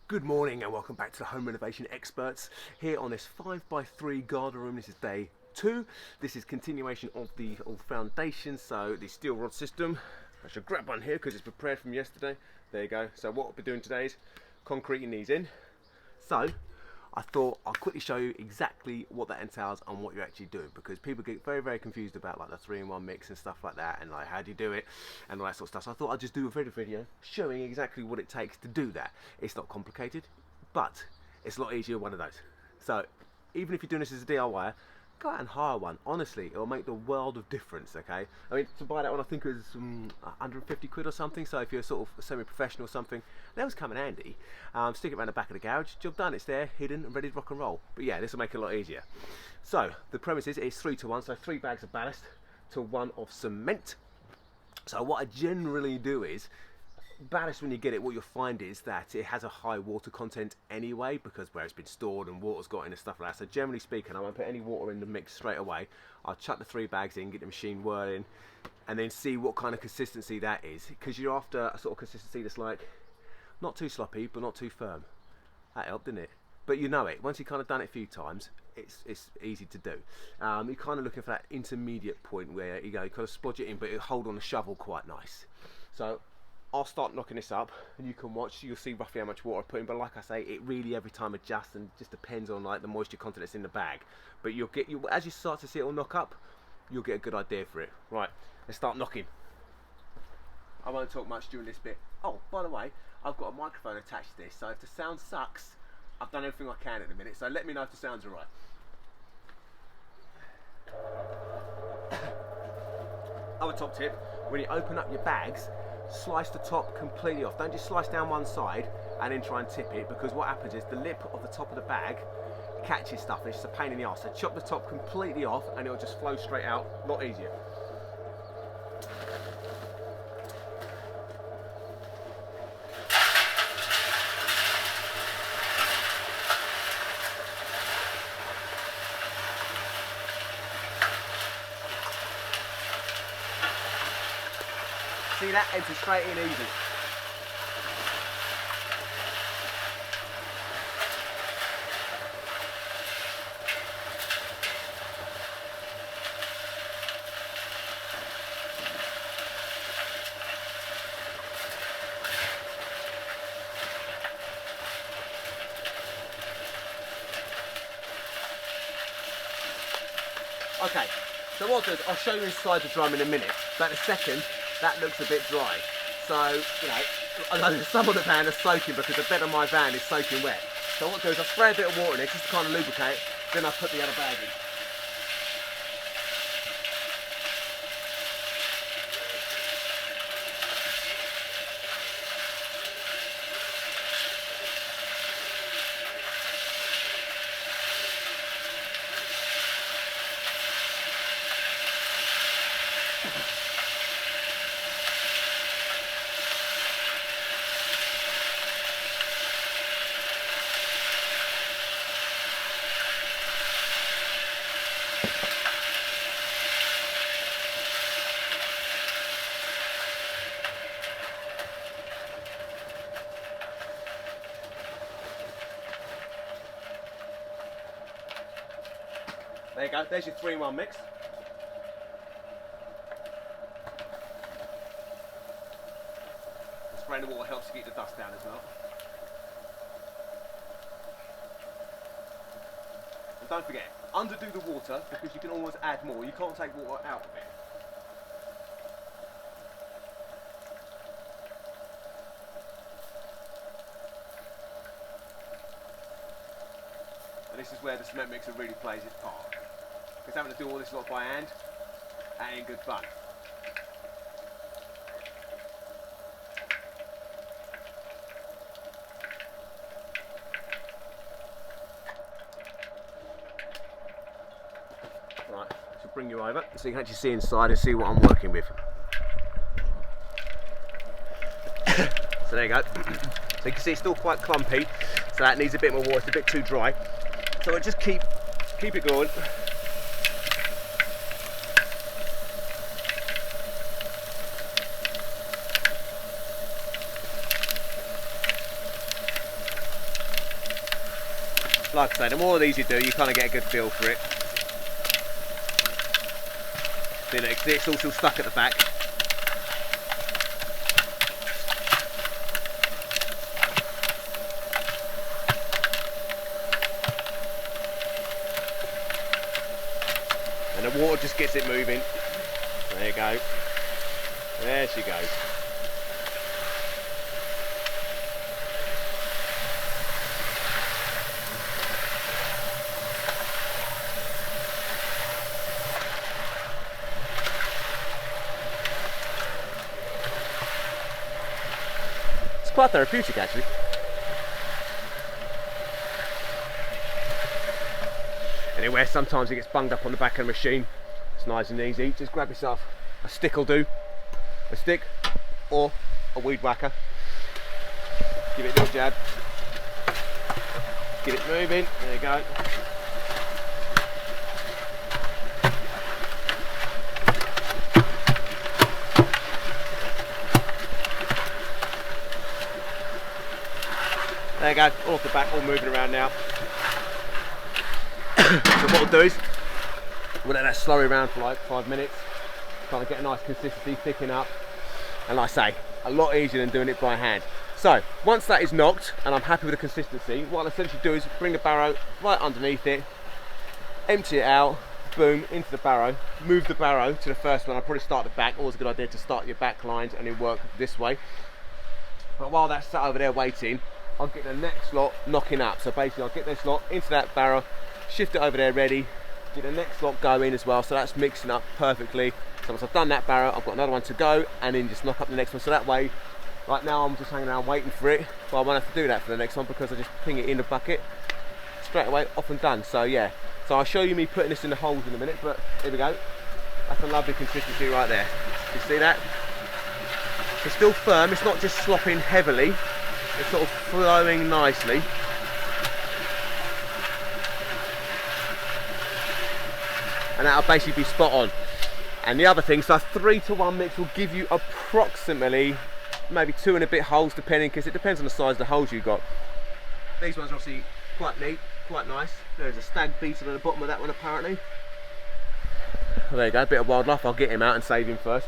Good morning and welcome back to the Home Renovation Experts here on this 5x3 garden room. This is day 2. This is continuation of the foundation, so the steel rod system. I should grab one here because it's prepared from yesterday. There you go. So what we'll be doing today is concreting these in. So I thought I'll quickly show you exactly what that entails and what you're actually doing, because people get very confused about like the 3-in-1 mix and stuff like that, and like how do you do it and all that sort of stuff. So I thought I'd just do a video showing exactly what it takes to do that. It's not complicated, but it's a lot easier one of those. So even if you're doing this as a DIY, go out and hire one. Honestly, it'll make the world of difference. Okay, I mean, to buy that one I think it was 150 quid or something, so if you're sort of semi-professional or something, those come in handy. Stick it around the back of the garage, job done. It's there, hidden and ready to rock and roll. But yeah, this will make it a lot easier. So the premise is it's 3 to 1, so 3 bags of ballast to 1 of cement. So what I generally do is, ballast, when you get it, what you'll find is that it has a high water content anyway, because where it's been stored and water's got in and stuff like that. So generally speaking, I won't put any water in the mix straight away. I'll chuck the 3 bags in, get the machine whirling, and then see what kind of consistency that is, because you're after a sort of consistency that's like not too sloppy but not too firm. That helped, didn't it? But you know it, once you've kind of done it a few times, it's easy to do. You're kind of looking for that intermediate point where you kind of splodge it in, but it'll hold on the shovel quite nice. So I'll start knocking this up and you can watch. You'll see roughly how much water I put in, but like I say, it really every time adjusts and just depends on like the moisture content that's in the bag. But as you start to see it all knock up, you'll get a good idea for it. Right, let's start knocking. I won't talk much during this bit. Oh, by the way, I've got a microphone attached to this, so if the sound sucks, I've done everything I can at the minute, so let me know if the sound's alright. Other top tip, when you open up your bags, slice the top completely off. Don't just slice down one side and then try and tip it, because what happens is the lip of the top of the bag catches stuff and it's just a pain in the arse. So chop the top completely off and it'll just flow straight out, a lot easier. See that? Enters straight in easy. Okay, so what I'll do is I'll show you inside the drum in a minute, but in a second, that looks a bit dry. So, you know, I know some of the van are soaking because the bed of my van is soaking wet. So what I'll do is I'll spray a bit of water in it just to kind of lubricate, then I'll put the other bag in. There you go, there's your 3-in-1 mix. Spraying the water helps to keep the dust down as well. And don't forget, underdo the water because you can always add more. You can't take water out of it. And this is where the cement mixer really plays its part. Because having to do all this lot by hand, that ain't good fun. Right, so bring you over so you can actually see inside and see what I'm working with. So there you go. So you can see it's still quite clumpy, so that needs a bit more water, it's a bit too dry. So I just keep it going. like I say, the more of these you do, you kind of get a good feel for it. See, look, it's all still stuck at the back. And the water just gets it moving. There you go. There she goes. It's quite therapeutic actually. Anyway, sometimes it gets bunged up on the back of the machine. It's nice and easy. Just grab yourself a stick will do. A stick or a weed whacker. Give it a little jab. Get it moving. There you go. There you go. All off the back, all moving around now. So what we'll do is we'll let that slow around for like 5 minutes, kind of get a nice consistency, thicken up, and like I say, a lot easier than doing it by hand. So once that is knocked and I'm happy with the consistency, what I'll essentially do is bring the barrow right underneath it, empty it out, boom, into the barrow, move the barrow to the first one. I'll probably start the back. Always a good idea to start your back lines and then work this way. But while that's sat over there waiting, I'll get the next lot knocking up. So basically I'll get this lot into that barrow, shift it over there ready, get the next lot going as well, so that's mixing up perfectly. So once I've done that barrow, I've got another one to go, and then just knock up the next one. So that way, right now I'm just hanging around waiting for it, but I won't have to do that for the next one because I just ping it in the bucket, straight away, off and done. So yeah, so I'll show you me putting this in the holes in a minute, but here we go. That's a lovely consistency right there. You see that? It's still firm, it's not just slopping heavily, it's sort of flowing nicely. And that'll basically be spot on. And the other thing, so a 3-to-1 mix will give you approximately maybe 2 and a bit holes, depending, because it depends on the size of the holes you've got. These ones are obviously quite neat, quite nice. There's a stag beetle at the bottom of that one apparently. Well, there you go, a bit of wildlife. I'll get him out and save him first.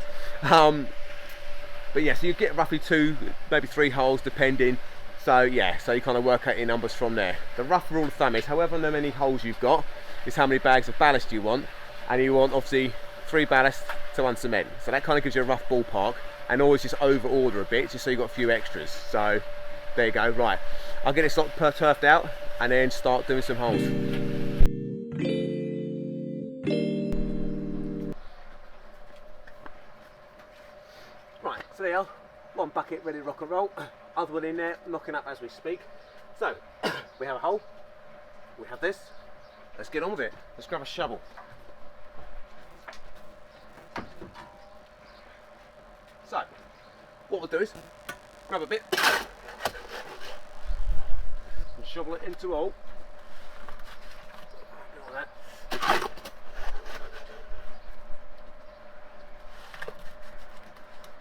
But yeah, so you get roughly 2, maybe 3 holes depending. So yeah, so you kind of work out your numbers from there. The rough rule of thumb is however many holes you've got is how many bags of ballast you want, and you want obviously 3 ballast to 1 cement. So that kind of gives you a rough ballpark, and always just over order a bit just so you've got a few extras. So there you go. Right, I'll get this lot turfed out and then start doing some holes. Right, so there you are, one bucket ready to rock and roll, other one in there knocking up as we speak. So we have a hole, we have this, let's get on with it. Let's grab a shovel. So what we'll do is grab a bit and shovel it into a hole. Like that.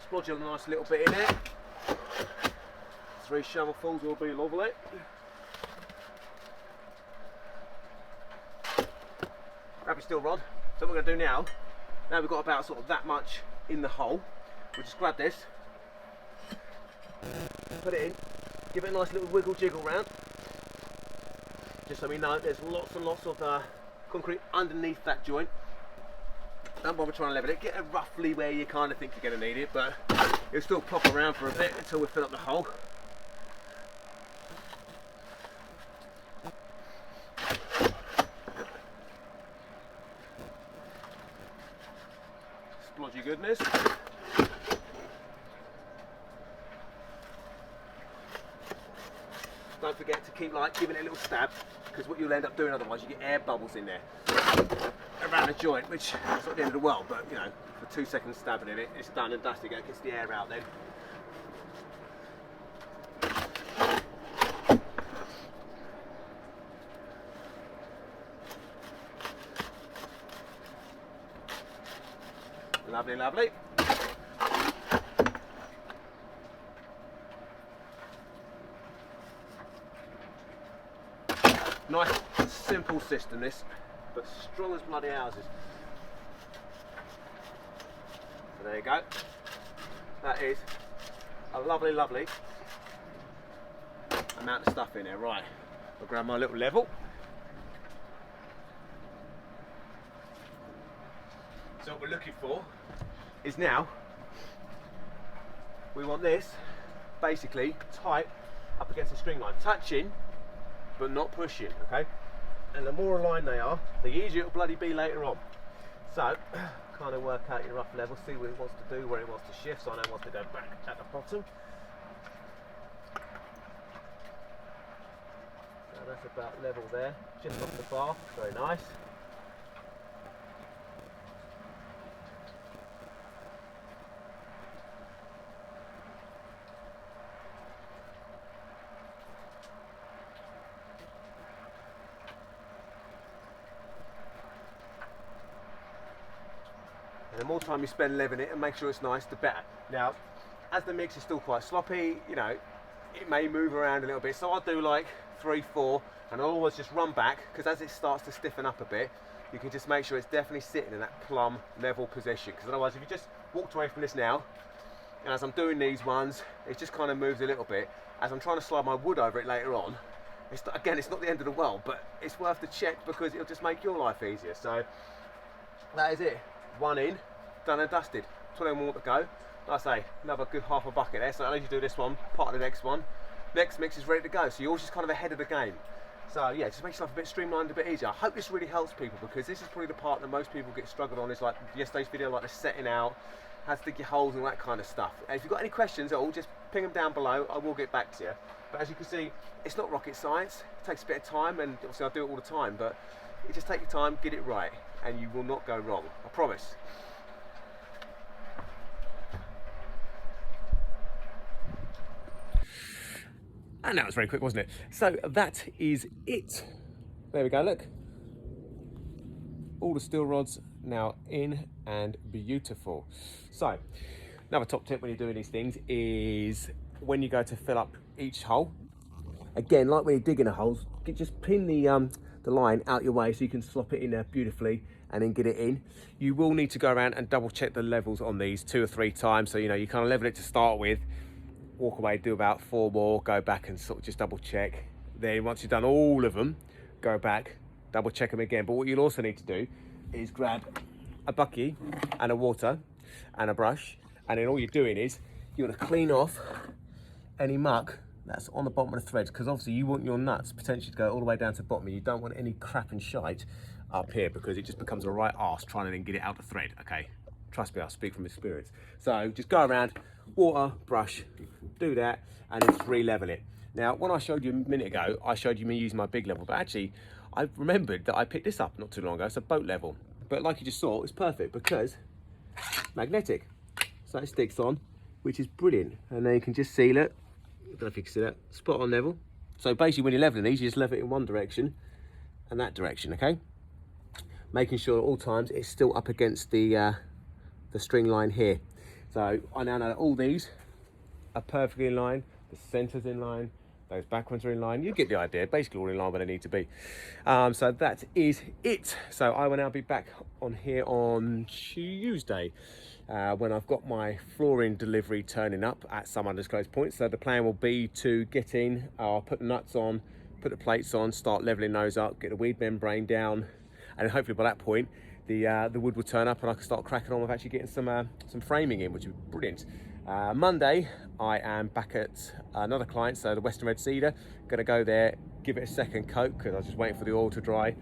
Splodge a nice little bit in there. 3 shovelfuls will be lovely. Grab your steel rod. So what we're going to do now we've got about sort of that much in the hole, we'll just grab this, put it in, give it a nice little wiggle jiggle round, just so we know there's lots and lots of concrete underneath that joint. Don't bother trying to level it, get it roughly where you kind of think you're going to need it, but it'll still plop around for a bit until we fill up the hole. Splodgy goodness. Don't forget to keep giving it a little stab, because what you'll end up doing otherwise, you get air bubbles in there around the joint, which is not the end of the world, but you know, for 2 seconds stabbing in it, it's done and dusted. It gets the air out then. Lovely, lovely. Nice, simple system this, but strong as bloody houses. So there you go. That is a lovely, lovely amount of stuff in there. Right, I'll grab my little level. So what we're looking for is now, we want this basically tight up against the string line, touching but not pushing, okay? And the more aligned they are, the easier it'll bloody be later on. So, kind of work out your rough level, see what it wants to do, where it wants to shift, so I know it wants to go back at the bottom. So that's about level there, just off the bar, very nice. And the more time you spend leveling it and make sure it's nice, the better. Now, as the mix is still quite sloppy, you know, it may move around a little bit. So I'll do like 3, 4, and I'll always just run back, because as it starts to stiffen up a bit, you can just make sure it's definitely sitting in that plumb level position. Because otherwise, if you just walked away from this now, and as I'm doing these ones, it just kind of moves a little bit. As I'm trying to slide my wood over it later on, again, it's not the end of the world, but it's worth the check because it'll just make your life easier. So that is it. One in, done and dusted. 20 more to go. Like I say, another good half a bucket there. So I'll let you do this one, part of the next one. Next mix is ready to go. So you're just kind of ahead of the game. So yeah, just makes life a bit streamlined, a bit easier. I hope this really helps people, because this is probably the part that most people get struggled on, is like yesterday's video, like the setting out, how to dig your holes and all that kind of stuff. And if you've got any questions at all, just ping them down below. I will get back to you. But as you can see, it's not rocket science. It takes a bit of time, and obviously I do it all the time, but you just take your time, get it right, and you will not go wrong. I promise. And that was very quick, wasn't it? So that is it. There we go, look. All the steel rods now in and beautiful. So, another top tip when you're doing these things is when you go to fill up each hole, again, like when you're digging a hole, just pin the line out your way so you can slop it in there beautifully and then get it in. You will need to go around and double check the levels on these 2 or 3 times. So, you know, you kind of level it to start with, walk away, do about 4 more, go back and sort of just double check. Then once you've done all of them, go back, double check them again. But what you'll also need to do is grab a bucket and a water and a brush, and then all you're doing is you're going to clean off any muck that's on the bottom of the threads, because obviously you want your nuts potentially to go all the way down to the bottom. You don't want any crap and shite up here, because it just becomes a right arse trying to then get it out the thread, okay? Trust me, I'll speak from experience. So just go around, water, brush, do that, and then just re-level it. Now, when I showed you a minute ago, I showed you me using my big level, but actually, I remembered that I picked this up not too long ago. It's a boat level. But like you just saw, it's perfect because magnetic. So it sticks on, which is brilliant. And then you can just seal it. I don't know if you can see that. Spot on level. So basically, when you're leveling these, you just level it in one direction and that direction, okay? Making sure at all times it's still up against the string line here. So I now know that all these are perfectly in line, the center's in line, those back ones are in line. You get the idea, basically all in line where they need to be. So that is it. So I will now be back on here on Tuesday when I've got my flooring delivery turning up at some undisclosed point. So the plan will be to get in, I'll put the nuts on, put the plates on, start leveling those up, get the weed membrane down, and hopefully by that point the wood will turn up and I can start cracking on with actually getting some framing in, which would be brilliant. Monday I am back at another client, so the Western Red Cedar. Gonna go there, give it a second coat because I was just waiting for the oil to dry.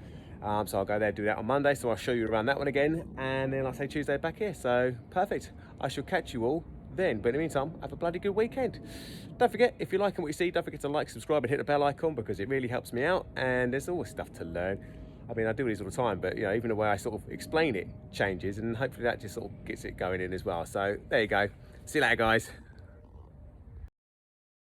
So I'll go there, do that on Monday, so I'll show you around that one again, and then I'll say Tuesday back here. So perfect, I shall catch you all then, but in the meantime, have a bloody good weekend. Don't forget, if you're liking what you see, don't forget to like, subscribe and hit the bell icon, because it really helps me out, and there's always stuff to learn. I mean, I do these all the time, but you know, even the way I sort of explain it changes, and hopefully that just sort of gets it going in as well. So there you go. See you later, guys.